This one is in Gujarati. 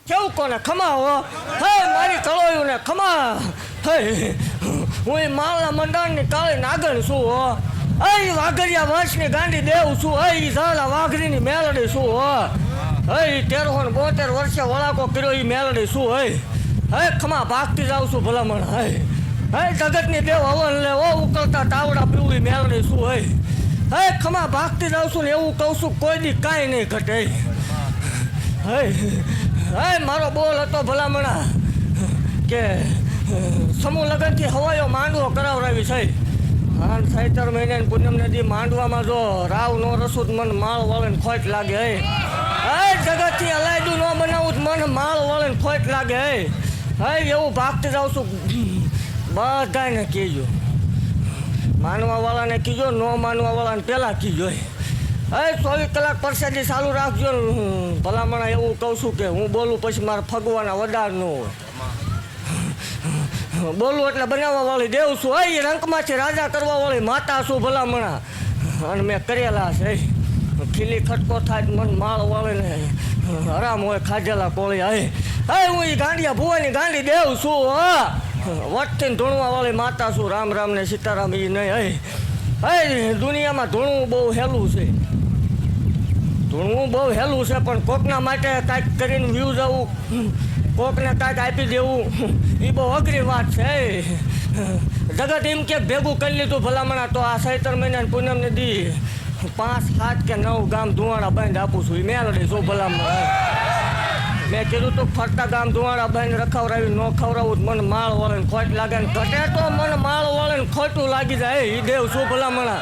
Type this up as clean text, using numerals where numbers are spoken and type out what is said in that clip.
કેવું કોને ખમા હો હે મારી કળોયું ને ખમા હે હું એ માળના મંડાણની કાળી નાગણ છું હો એ વાઘરિયા વંશની ગાંડી દેવ છું એ ઝાલા વાઘરીની મેલડી છું હો એ 1372 વર્ષે વળાકો કર્યો એ મેલડી છું હે ખમા ભાગતી જાઉં છું ભલામણ હે જગતની દેવ હવન લે ઓ ઉકળતા તાવડા પીવડી મેલડી છું હે ખમા ભાગતી જાઉં છું ને એવું કહું છું કોઈ દી કાંઈ નહીં ઘટે હે મારો બોલ હતો ભલામણા કે સમૂહ લગ્નથી હવાયો માંડવો કરાવરાવી છે હા સૈતર મહિને પૂનમ નદી માંડવામાં જો રાવ નો રસુદ મન માળ વળે ખોટ લાગે હે જગતથી અલાયદું ન બનાવું મને માળ વળે ખોટ લાગે હે એવું ભાગતી જાઉં છું બધાને કહેજો માનવાવાળાને કીજો ન માનવાવાળાને પહેલાં કીજો હે 24 કલાક પરસેદી ચાલુ રાખજો ભલામણા એવું કહું છું કે હું બોલું પછી મારે ફગવાના વડાર ન હોય બોલું એટલે બનાવવા વાળી દેવ છું એ રંકમાંથી રાજા કરવા વાળી માતા છું ભલામણા અને મેં કરેલા છે ખીલી ખટકો થાય મન માળ વાળે ને હરામ હોય ખાધેલા કોળી હે હું એ ગાંડિયા ભુવાની ગાંડી દેવ છું વટથી ધૂણવા વાળી માતા છું રામ રામ ને સીતારામ એ નહીં હે દુનિયામાં ધૂણવું બહુ હેલું છે ધૂણવું બહુ હેલું છે પણ કોકના માટે કાંઈક કરીને વ્યૂ જવું કોકને કાંઈક આપી દેવું એ બહુ અઘરી વાત છે જગત એમ કે ભેગું કરી લીધું ભલામણા તો આ સૈતર મહિના પૂનમને દી 5, 7 કે 9 ગામ ધુવાડા બંધ આપું છું એ મેલડી છું ભલામણા મેં કીધું તું ફરતા ગામ ધુવાડા બંધ રખાવરાવી ન ખવડાવું મને માળ વળે ખોટ લાગે ને ઘટે તો મને માળ વળે ખોટું લાગી જાય એ દેવ શું ભલામણા